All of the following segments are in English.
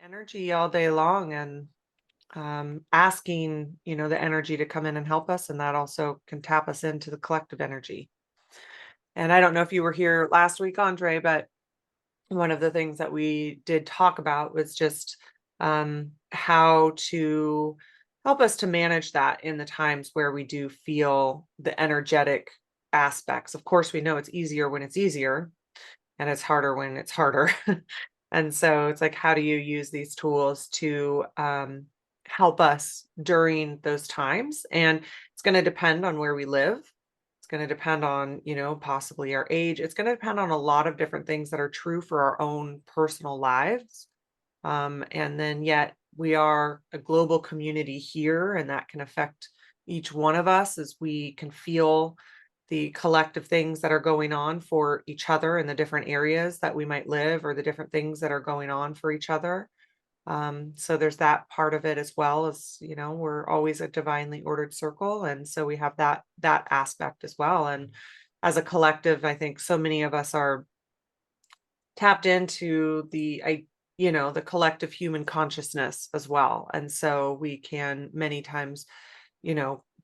energy all day long and asking, the energy to come in and help us. And that also can tap us into the collective energy. And I don't know if you were here last week, Andre, but one of the things that we did talk about was just how to help us to manage that in the times where we do feel the energetic aspects. Of course, we know it's easier when it's easier, and it's harder when it's harder. And so it's like, how do you use these tools to help us during those times? And it's going to depend on where we live. It's going to depend on, possibly our age. It's going to depend on a lot of different things that are true for our own personal lives. And then yet we are a global community here, and that can affect each one of us as we can feel the collective things that are going on for each other in the different areas that we might live, or the different things that are going on for each other. So there's that part of it, as well as, we're always a divinely ordered circle. And so we have that aspect as well. And as a collective, I think so many of us are tapped into the collective human consciousness as well. And so we can many times,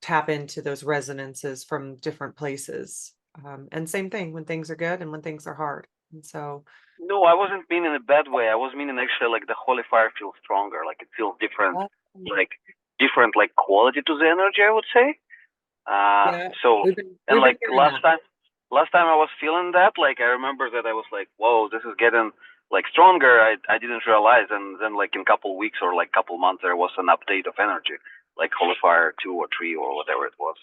tap into those resonances from different places. And same thing when things are good and when things are hard. And so, No, I wasn't meaning in a bad way. I was meaning actually like the holy fire feels stronger, like it feels different, yeah, like different like quality to the energy, I would say. yeah, So we've been and we've been like hearing that. last time I was feeling that, like I remember that I was like, whoa, this is getting like stronger. I didn't realize, and then like in couple weeks or like couple months there was an update of energy, like holy fire 2 or 3 or whatever it was.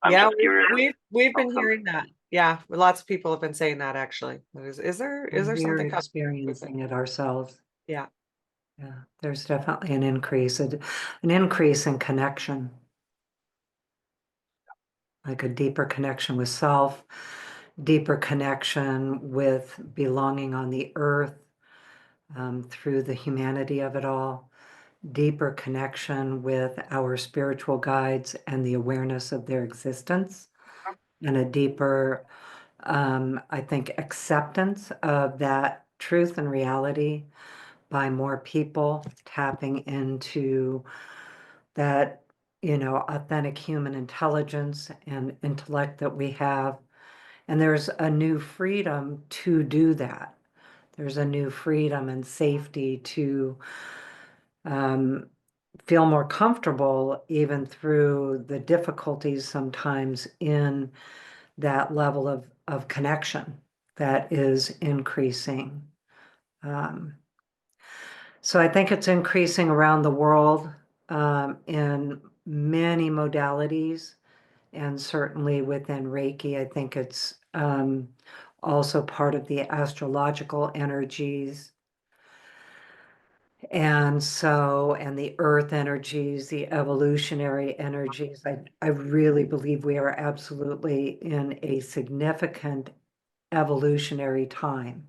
I'm Yeah, just we've curious we've we've how been something. hearing that. Yeah, lots of people have been saying that actually. Is there We're something coming? experiencing it ourselves. Yeah. Yeah, there's definitely an increase, an increase in connection, like a deeper connection with self, deeper connection with belonging on the earth, through the humanity of it all, deeper connection with our spiritual guides and the awareness of their existence, and a deeper, I think, acceptance of that truth and reality by more people tapping into that, authentic human intelligence and intellect that we have. And there's a new freedom to do that. There's a new freedom and safety to feel more comfortable, even through the difficulties sometimes in that level of connection that is increasing. Um, So I think it's increasing around the world, in many modalities, and certainly within Reiki. I think it's also part of the astrological energies. And the earth energies, the evolutionary energies. I really believe we are absolutely in a significant evolutionary time.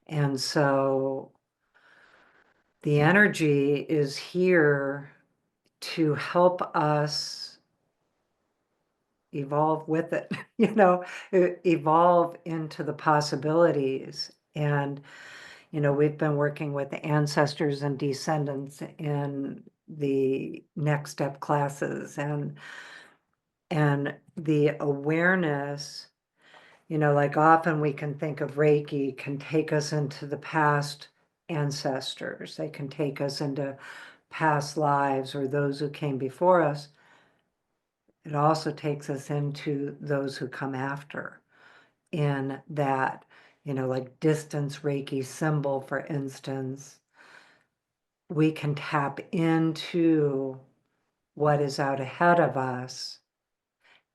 And so the energy is here to help us evolve with it, evolve into the possibilities. And, we've been working with the ancestors and descendants in the next step classes, and the awareness, like often we can think of Reiki can take us into the past ancestors. They can take us into past lives or those who came before us. It also takes us into those who come after, in that, like distance Reiki symbol, for instance, we can tap into what is out ahead of us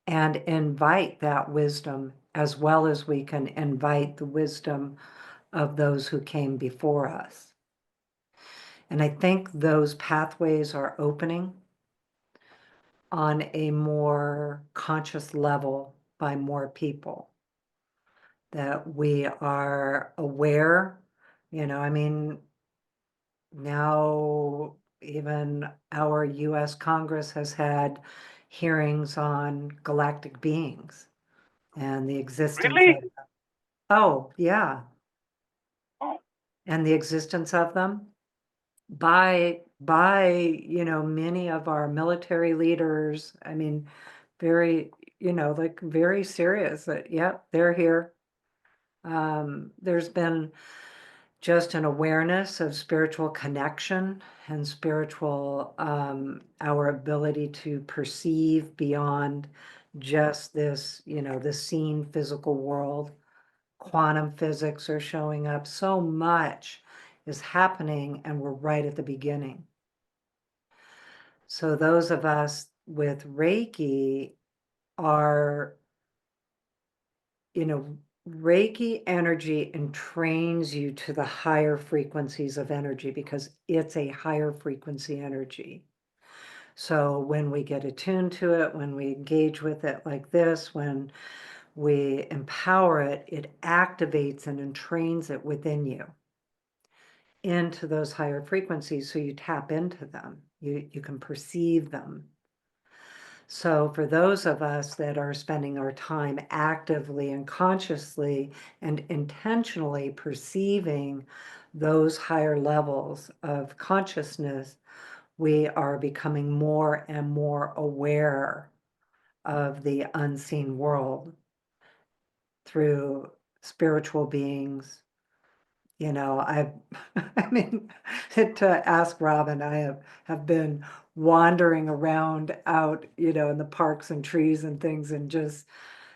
and invite that wisdom, as well as we can invite the wisdom of those who came before us. And I think those pathways are opening on a more conscious level by more people, that we are aware, I mean, now even our US Congress has had hearings on galactic beings and the existence Really? of, oh, yeah. Oh. and the existence of them by many of our military leaders. I mean, very, like very serious that, yep, they're here. There's been just an awareness of spiritual connection and spiritual, our ability to perceive beyond just this, this seen physical world. Quantum physics are showing up. So much is happening, and we're right at the beginning. So those of us with Reiki are, Reiki energy entrains you to the higher frequencies of energy because it's a higher frequency energy. So when we get attuned to it, when we engage with it like this, when we empower it, it activates and entrains it within you into those higher frequencies. So you tap into them, you can perceive them. So for those of us that are spending our time actively and consciously and intentionally perceiving those higher levels of consciousness, we are becoming more and more aware of the unseen world through spiritual beings. I I mean, to ask Robin, I have been wandering around out, in the parks and trees and things, and just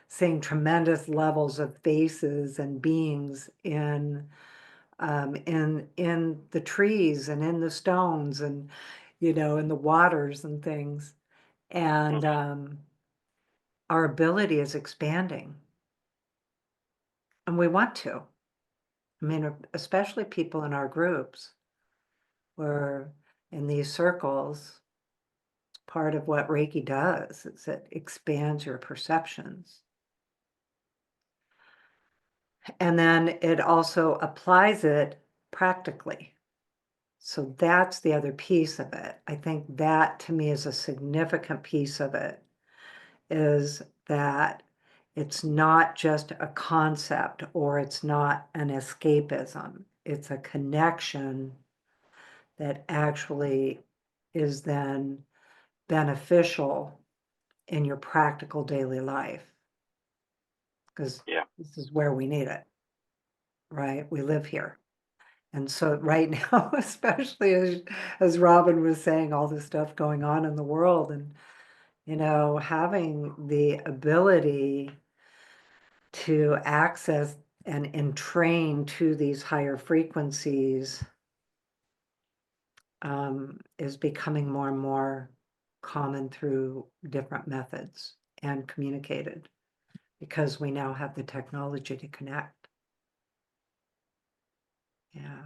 seeing tremendous levels of faces and beings in the trees and in the stones and, in the waters and things. And our ability is expanding, and we want to. I mean, especially people in our groups. Where in these circles, part of what Reiki does is it expands your perceptions. And then it also applies it practically. So that's the other piece of it. I think that to me is a significant piece of it, is that it's not just a concept or it's not an escapism. It's a connection that actually is then beneficial in your practical daily life. Because Yeah. this is where we need it, right? We live here. And so right now, especially as Robin was saying, all this stuff going on in the world, and having the ability to access and entrain to these higher frequencies is becoming more and more common through different methods and communicated, because we now have the technology to connect. Yeah.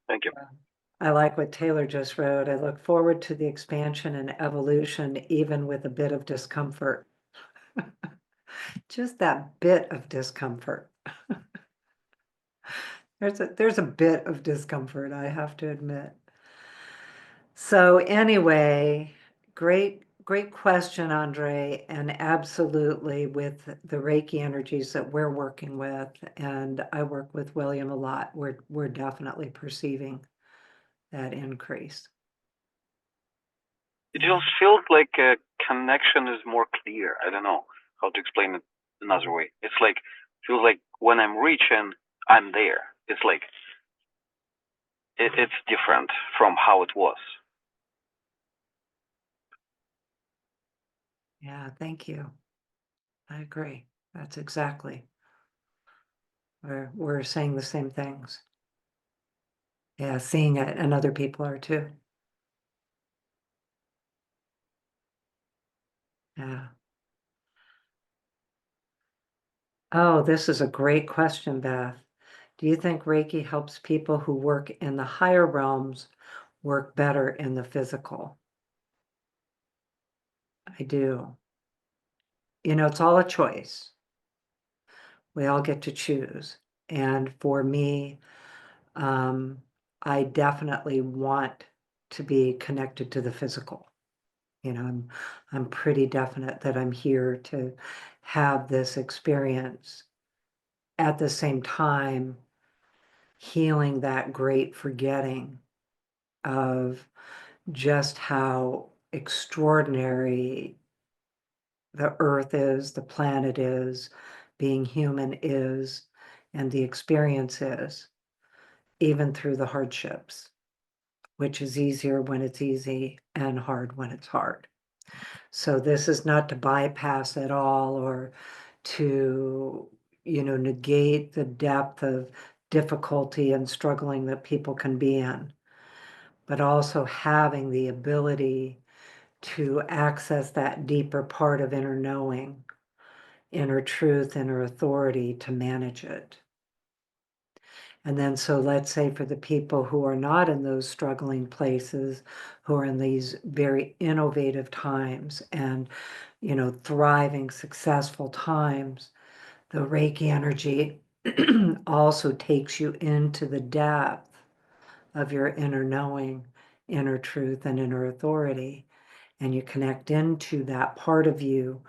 Thank you. I like what Taylor just wrote. I look forward to the expansion and evolution, even with a bit of discomfort. Just that bit of discomfort. There's a bit of discomfort, I have to admit. So anyway, great question, Andre, and absolutely with the Reiki energies that we're working with, and I work with William a lot, we're definitely perceiving that increase. It just feels like a connection is more clear. I don't know how to explain it another way. It's like, feels like when I'm reaching, I'm there. It's like, it's different from how it was. Yeah, thank you. I agree. That's exactly. We're saying the same things. Yeah, seeing it, and other people are too. Yeah. Oh, this is a great question, Beth. Do you think Reiki helps people who work in the higher realms work better in the physical? I do. It's all a choice. We all get to choose. And for me, I definitely want to be connected to the physical. I'm pretty definite that I'm here to have this experience. At the same time, healing that great forgetting of just how extraordinary the earth is, the planet is, being human is, and the experience is, even through the hardships, which is easier when it's easy and hard when it's hard. So this is not to bypass at all or to, negate the depth of difficulty and struggling that people can be in, but also having the ability to access that deeper part of inner knowing, inner truth, inner authority to manage it. And then, so let's say for the people who are not in those struggling places, who are in these very innovative times and, thriving, successful times, the Reiki energy also takes you into the depth of your inner knowing, inner truth, and inner authority. And you connect into that part of you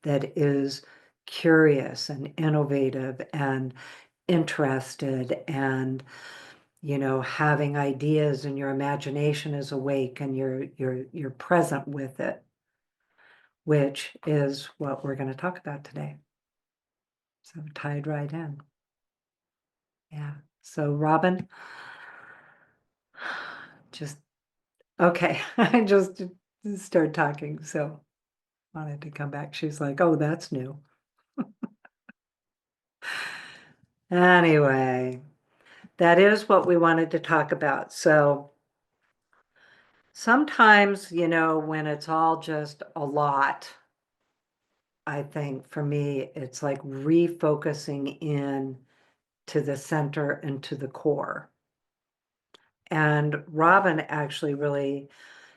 that is curious and innovative and interested and having ideas, and your imagination is awake and you're present with it, which is what we're going to talk about today. So tied right in. Yeah. So Robin, just okay. I just started talking, so wanted to come back. She's like, oh, that's new. Anyway, that is what we wanted to talk about. So sometimes, when it's all just a lot, I think for me, it's like refocusing in to the center and to the core. And Robin actually really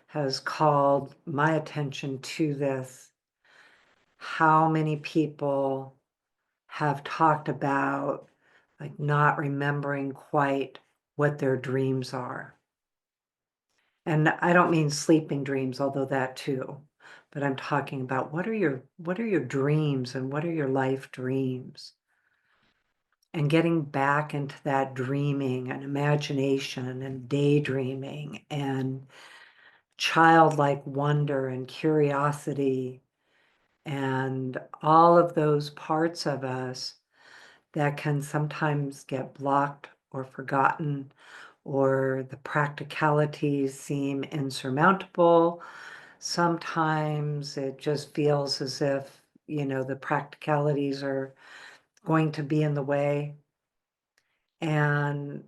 has called my attention to this. How many people have talked about like not remembering quite what their dreams are. And I don't mean sleeping dreams, although that too, but I'm talking about what are your dreams and what are your life dreams? And getting back into that dreaming and imagination and daydreaming and childlike wonder and curiosity and all of those parts of us that can sometimes get blocked or forgotten, or the practicalities seem insurmountable. Sometimes it just feels as if, the practicalities are going to be in the way. And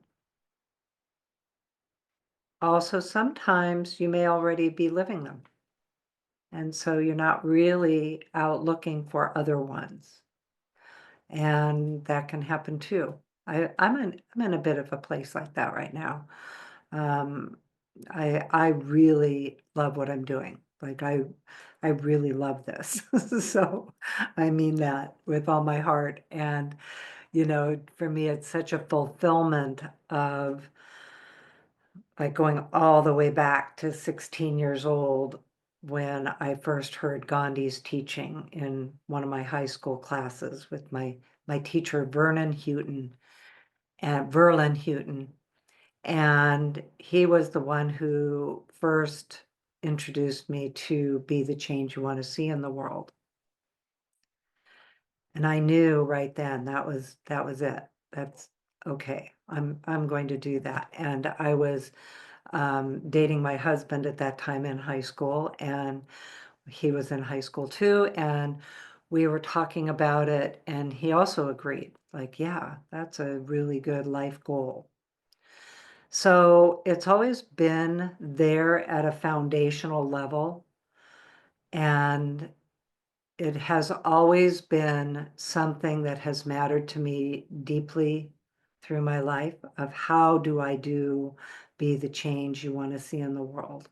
also, sometimes you may already be living them. And so you're not really out looking for other ones. And that can happen too. I'm in a bit of a place like that right now. Um, I really love what I'm doing. Like I really love this. So I mean that with all my heart. And, for me, it's such a fulfillment of like going all the way back to 16 years old when I first heard Gandhi's teaching in one of my high school classes with my teacher Verlin Houghton, and he was the one who first introduced me to be the change you want to see in the world. And I knew right then that was it. That's okay. I'm going to do that. And I was dating my husband at that time in high school, and he was in high school too. And we were talking about it, and he also agreed, like, yeah, that's a really good life goal. So it's always been there at a foundational level, and it has always been something that has mattered to me deeply through my life of how do I be the change you want to see in the world.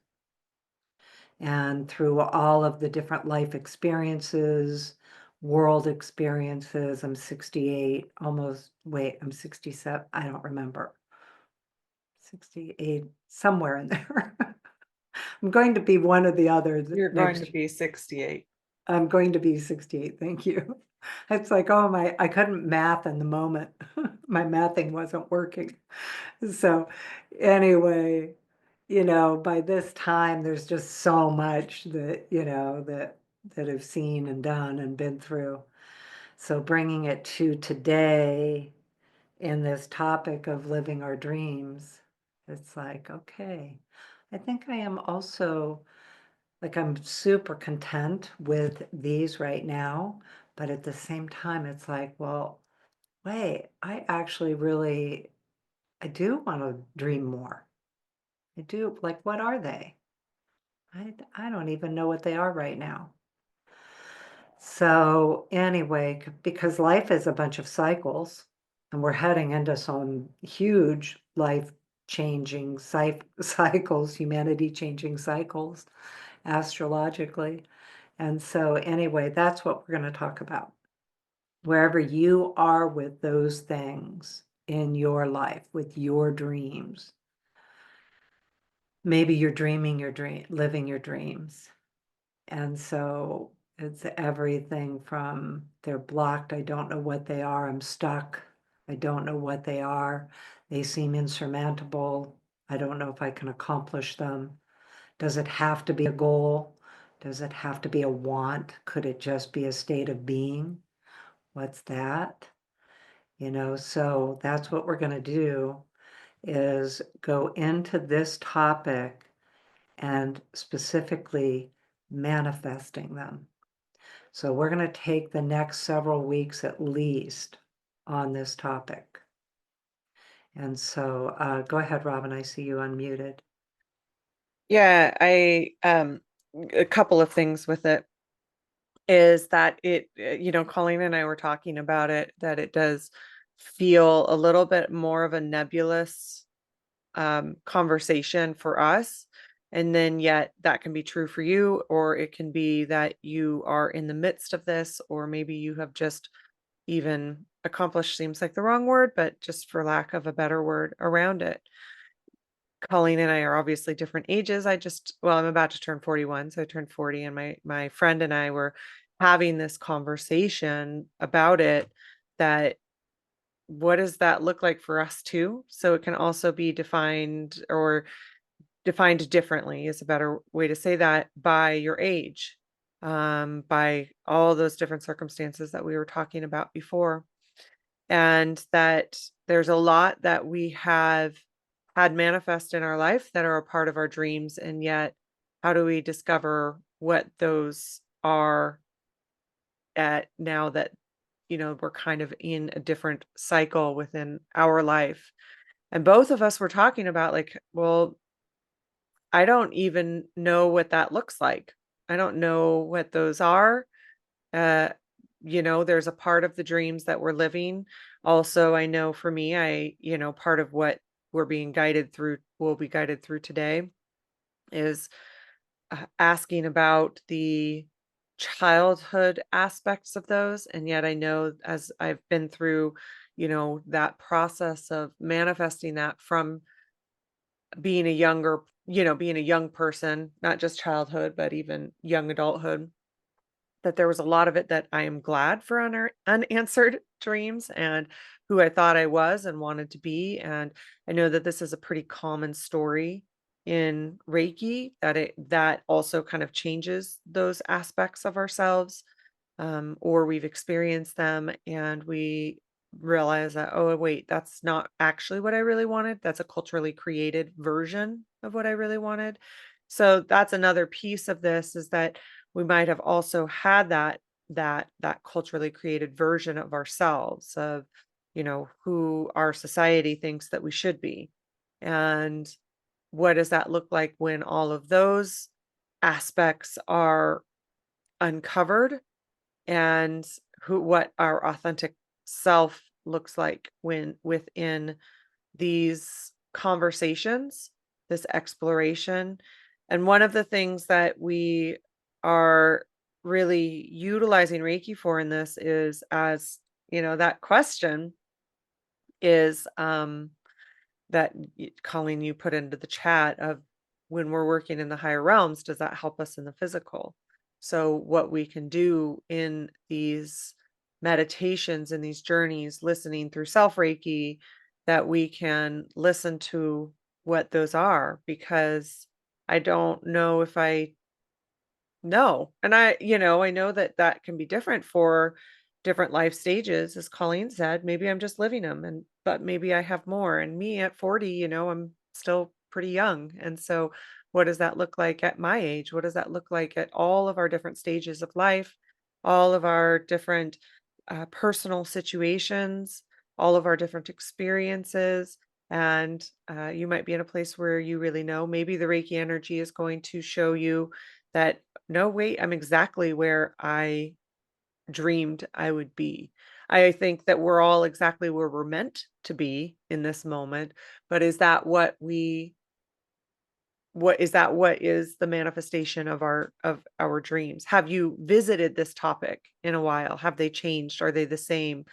And through all of the different life experiences, world experiences, I'm 68, I'm 67, I don't remember. 68, somewhere in there. I'm going to be one or the other You're going next to be 68. I'm going to be 68, thank you. It's like, oh my, I couldn't math in the moment. My mathing wasn't working. So anyway, by this time, there's just so much that, that I've seen and done and been through. So bringing it to today in this topic of living our dreams, it's like, okay, I think I am also like, I'm super content with these right now, but at the same time, it's like, well, wait, I actually really, I do want to dream more. I do. Like, what are they? I don't even know what they are right now. So anyway, because life is a bunch of cycles, and we're heading into some huge life-changing cycles, humanity-changing cycles, astrologically. And so anyway, that's what we're going to talk about. Wherever you are with those things in your life, with your dreams. Maybe you're dreaming your dream, living your dreams. And so it's everything from they're blocked, I don't know what they are, I'm stuck, I don't know what they are, they seem insurmountable, I don't know if I can accomplish them. Does it have to be a goal? Does it have to be a want? Could it just be a state of being? What's that? So that's what we're going to do is go into this topic and specifically manifesting them. So we're going to take the next several weeks at least on this topic. And so go ahead, Robin. I see you unmuted. Yeah, a couple of things with it is that Colleen and I were talking about it, that it does feel a little bit more of a nebulous conversation for us. And then yet that can be true for you, or it can be that you are in the midst of this, or maybe you have just even accomplished seems like the wrong word, but just for lack of a better word around it. Colleen and I are obviously different ages. I'm about to turn 41, so I turned 40, and my friend and I were having this conversation about it, that what does that look like for us too? So it can also be defined, or defined differently is a better way to say that, by your age, by all those different circumstances that we were talking about before. And that there's a lot that we have had manifest in our life that are a part of our dreams. And yet, how do we discover what those are at now that, we're kind of in a different cycle within our life? And both of us were talking about, like, well, I don't even know what that looks like. I don't know what those are. Uh, there's a part of the dreams that we're living. Also, I know for me, part of what we're being guided through, will be guided through today, is asking about the childhood aspects of those. And yet I know, as I've been through, that process of manifesting that from being being a young person, not just childhood, but even young adulthood, that there was a lot of it that I am glad for unanswered dreams, and who I thought I was and wanted to be. And I know that this is a pretty common story in Reiki, that also kind of changes those aspects of ourselves, or we've experienced them and we realize that, oh, wait, that's not actually what I really wanted. That's a culturally created version of what I really wanted. So that's another piece of this, is that we might have also had that culturally created version of ourselves, of who our society thinks that we should be. And what does that look like when all of those aspects are uncovered, and what our authentic self looks like when within these conversations, this exploration. And one of the things that we are really utilizing Reiki for in this is, as that question is, Colleen, you put into the chat, of when we're working in the higher realms, does that help us in the physical? So what we can do in these meditations and these journeys, listening through self Reiki, that we can listen to what those are, because I don't know if I no. And I know that that can be different for different life stages, as Colleen said. Maybe I'm just living them, but maybe I have more. And me at 40, I'm still pretty young. And so what does that look like at my age? What does that look like at all of our different stages of life, all of our different personal situations, all of our different experiences? And you might be in a place where you really know. Maybe the Reiki energy is going to show you that no, wait, I'm exactly where I dreamed I would be. I think that we're all exactly where we're meant to be in this moment, but is that what is the manifestation of our dreams? Have you visited this topic in a while? Have they changed? Are they the same?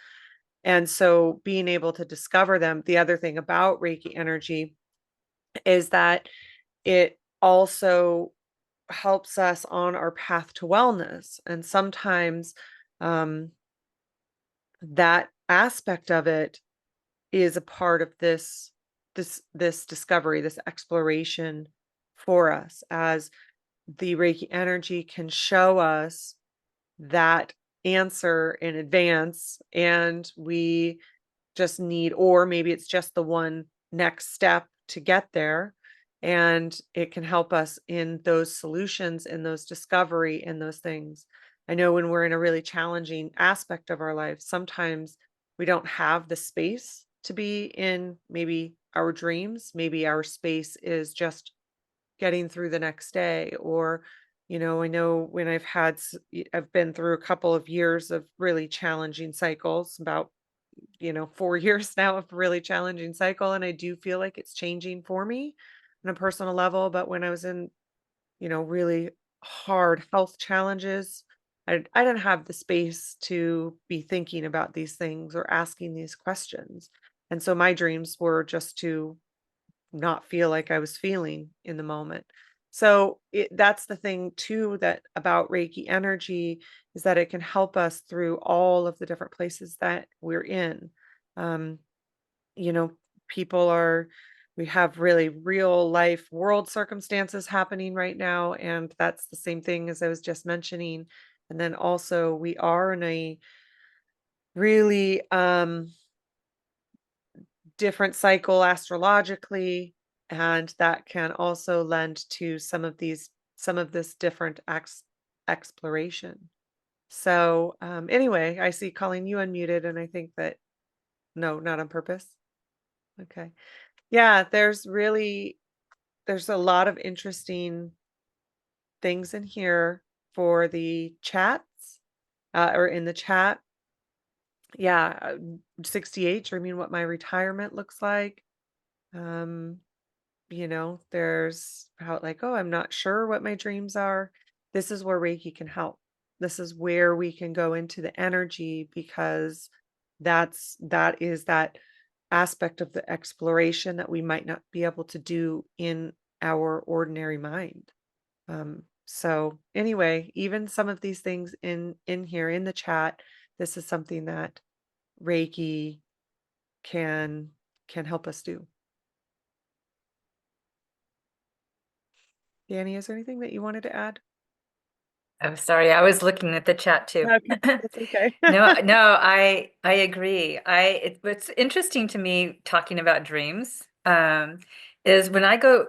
And so being able to discover them, the other thing about Reiki energy is that it also helps us on our path to wellness. And sometimes um, that aspect of it is a part of this discovery, this exploration for us, as the Reiki energy can show us that answer in advance, and we just need, or maybe it's just the one next step to get there. And it can help us in those solutions, in those discovery, in those things. I know when we're in a really challenging aspect of our life, sometimes we don't have the space to be in maybe our dreams. Maybe our space is just getting through the next day. Or, I know when I've been through a couple of years of really challenging cycles, about 4 years now of really challenging cycle, and I do feel like it's changing for me on a personal level. But when I was in, really hard health challenges, I didn't have the space to be thinking about these things or asking these questions. And so my dreams were just to not feel like I was feeling in the moment. So that's the thing too, that about Reiki energy, is that it can help us through all of the different places that we're in. Um, you know, we have really real life world circumstances happening right now, and that's the same thing as I was just mentioning. And then also we are in a really different cycle astrologically, and that can also lend to some of this different exploration. So anyway, I see Colleen, you unmuted, and I think that no, not on purpose. Okay. Yeah, there's a lot of interesting things in here for the chats, or in the chat. Yeah, 68, dreaming what my retirement looks like. Um, there's how, like, oh, I'm not sure what my dreams are. This is where Reiki can help. This is where we can go into the energy, because that aspect of the exploration that we might not be able to do in our ordinary mind. So anyway, even some of these things in here in the chat, this is something that Reiki can can help us do. Danny, is there anything that you wanted to add? I'm sorry, I was looking at the chat too. Okay, that's okay. No, I agree. What's interesting to me talking about dreams, is when I go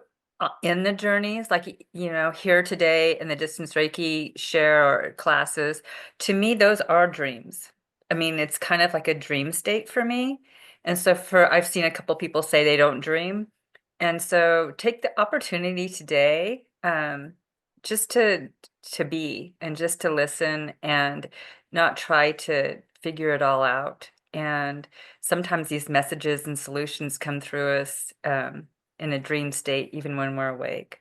in the journeys, like here today in the Distance Reiki Share or classes, to me those are dreams. I mean, it's kind of like a dream state for me. And so I've seen a couple people say they don't dream. And so take the opportunity today, just to be and just to listen and not try to figure it all out. And sometimes these messages and solutions come through us in a dream state, even when we're awake.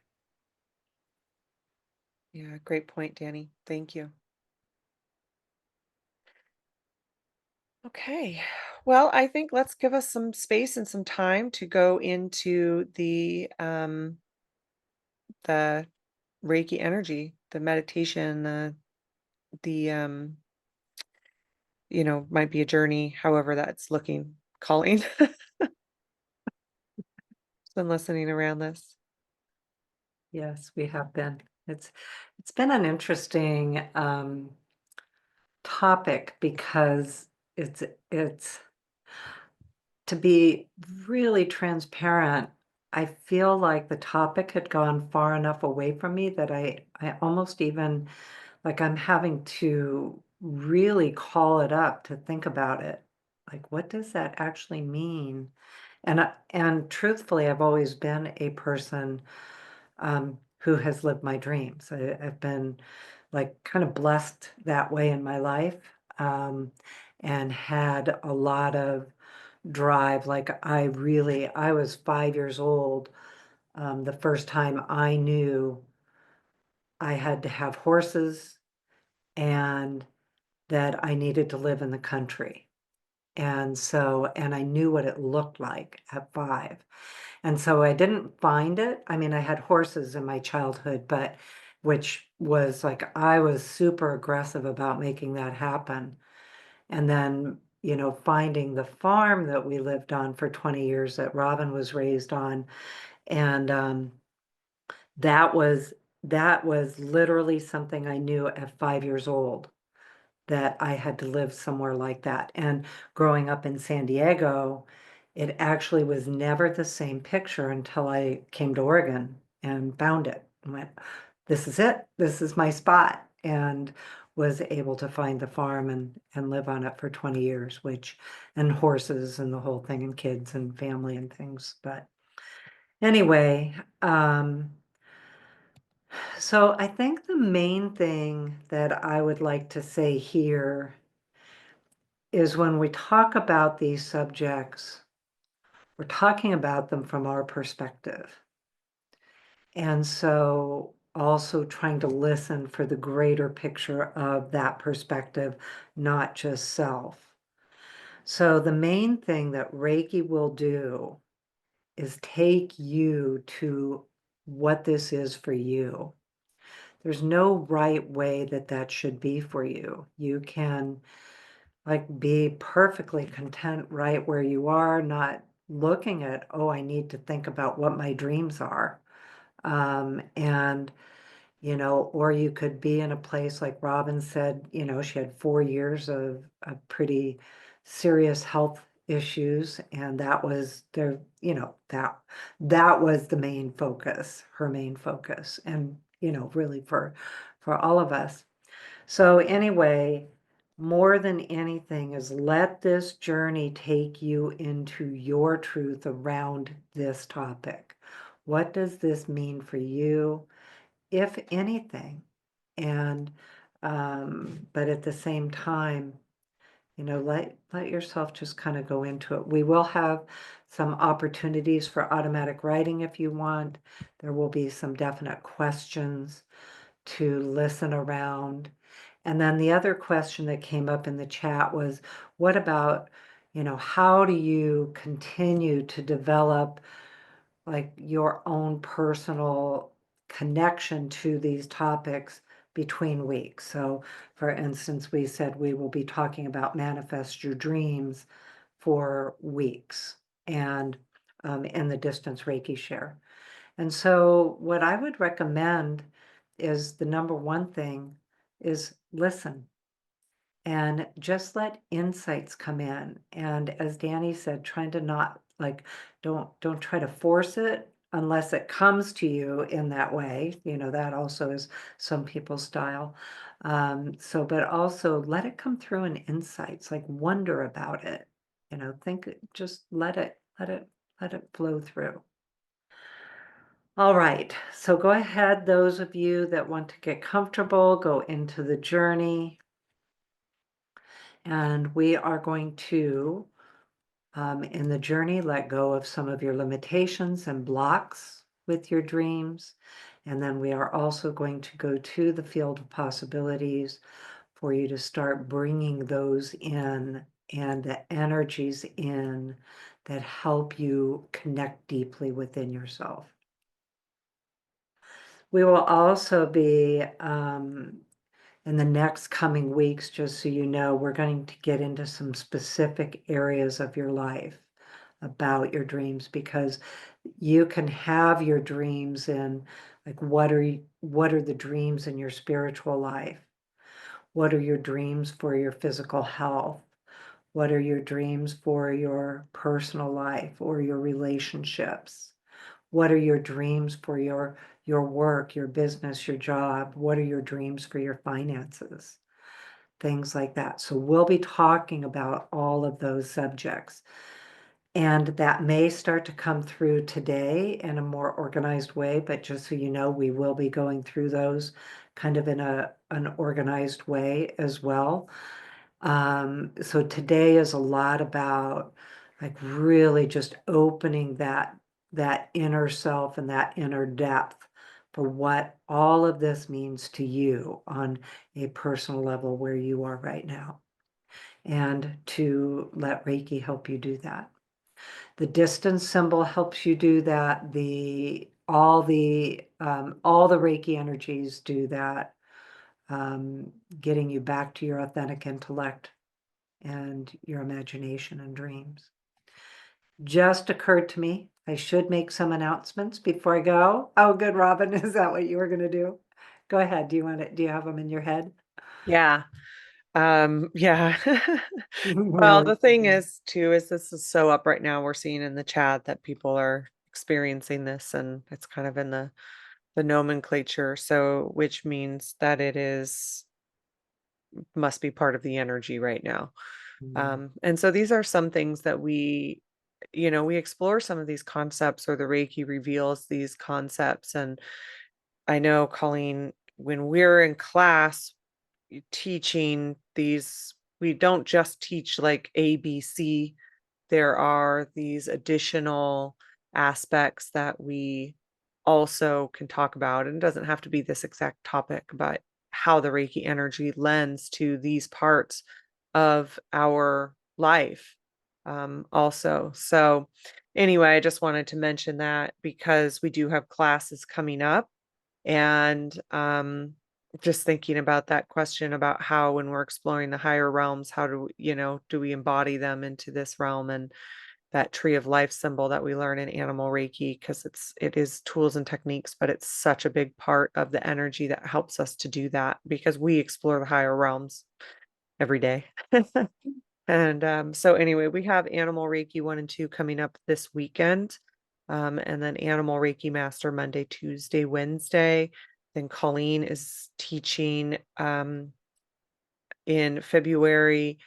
Yeah, great point, Danny. Thank you. Okay. Well, I think let's give us some space and some time to go into the Reiki energy. meditation, the might be a journey, however that's looking, calling. Been listening around this. Yes, we have been. It's been an interesting topic because it's to be really transparent. I feel like the topic had gone far enough away from me that I almost even like I'm having to really call it up to think about it. Like, what does that actually mean? And truthfully, I've always been a person who has lived my dreams. I've been like kind of blessed that way in my life, and had a lot of drive. Like I was 5 years old the first time I knew I had to have horses and that I needed to live in the country. And I knew what it looked like at 5. And so I didn't find it. I mean, I had horses in my childhood, but which was like I was super aggressive about making that happen. And then, finding the farm that we lived on for 20 years that Robin was raised on. And that was that was literally something I knew at 5 years old that I had to live somewhere like that. And growing up in San Diego, it actually was never the same picture until I came to Oregon and found it and went, this is it. This is my spot. And was able to find the farm and live on it for 20 years, and horses and the whole thing and kids and family and things. But anyway, so I think the main thing that I would like to say here is when we talk about these subjects, we're talking about them from our perspective. And so also trying to listen for the greater picture of that perspective, not just self. So the main thing that Reiki will do is take you to what this is for you. There's no right way that should be for you. You can like be perfectly content right where you are, not looking at, oh, I need to think about what my dreams are. And or you could be in a place like Robin said, she had 4 years of pretty serious health issues, and that was that was the main focus, her main focus, and really for all of us. So anyway, more than anything is let this journey take you into your truth around this topic. What does this mean for you, if anything? And but at the same time, let yourself just kind of go into it. We will have some opportunities for automatic writing if you want. There will be some definite questions to listen around. And then the other question that came up in the chat was, what about, how do you continue to develop like your own personal connection to these topics between weeks? So for instance, we said we will be talking about manifest your dreams for weeks and in the Distance Reiki Share. And so what I would recommend is the number one thing is listen and just let insights come in. And as Danny said, trying to not like, don't try to force it unless it comes to you in that way. That also is some people's style. But also let it come through in insights, like wonder about it. Just let it flow through. All right, so go ahead, those of you that want to get comfortable, go into the journey. And we are going to, in the journey, let go of some of your limitations and blocks with your dreams. And then we are also going to go to the field of possibilities for you to start bringing those in and the energies in that help you connect deeply within yourself. We will also be, in the next coming weeks, just so you know, we're going to get into some specific areas of your life about your dreams, because you can have your dreams in, like, what are the dreams in your spiritual life? What are your dreams for your physical health? What are your dreams for your personal life or your relationships? What are your dreams for your work, your business, your job? What are your dreams for your finances? Things like that. So we'll be talking about all of those subjects. And that may start to come through today in a more organized way, but just so you know, we will be going through those kind of in an organized way as well. So today is a lot about, like, really just opening that inner self and that inner depth for what all of this means to you on a personal level where you are right now, and to let Reiki help you do that. The distance symbol helps you do that. All the Reiki energies do that, getting you back to your authentic intellect and your imagination and dreams. Just occurred to me, I should make some announcements before I go. Oh, good, Robin. Is that what you were going to do? Go ahead. Do you have them in your head? Yeah. Yeah. Well, Really? the thing is too, is this is so up right now. We're seeing in the chat that people are experiencing this, and it's kind of in the nomenclature. So, which means that it must be part of the energy right now. And so these are some things that we explore some of these concepts, or the Reiki reveals these concepts. And I know, Colleen, when we're in class teaching these, we don't just teach like ABC. There are these additional aspects that we also can talk about. And it doesn't have to be this exact topic, but how the Reiki energy lends to these parts of our life, also. So, anyway, I just wanted to mention that because we do have classes coming up. And just thinking about that question about how, when we're exploring the higher realms, how do we embody them into this realm, and that tree of life symbol that we learn in animal Reiki, because it is tools and techniques, but it's such a big part of the energy that helps us to do that, because we explore the higher realms every day. And so anyway, we have Animal Reiki 1 and 2 coming up this weekend. And then Animal Reiki Master Monday, Tuesday, Wednesday. Then Colleen is teaching in February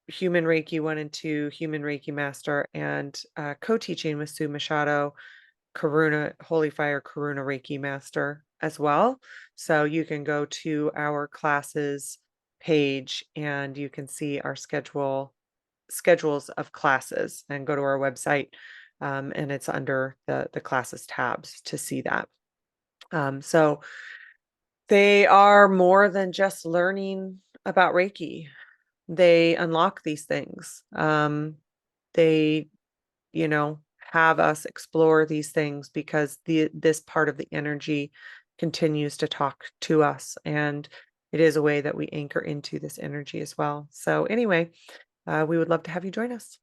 Human Reiki 1 and 2, Human Reiki Master, and co-teaching with Sue Machado, Karuna, Holy Fire Karuna Reiki Master as well. So you can go to our classes page and you can see our schedules of classes, and go to our website, and it's under the classes tabs to see that. So they are more than just learning about Reiki. They unlock these things. They, have us explore these things because this part of the energy continues to talk to us, and it is a way that we anchor into this energy as well. So anyway, we would love to have you join us.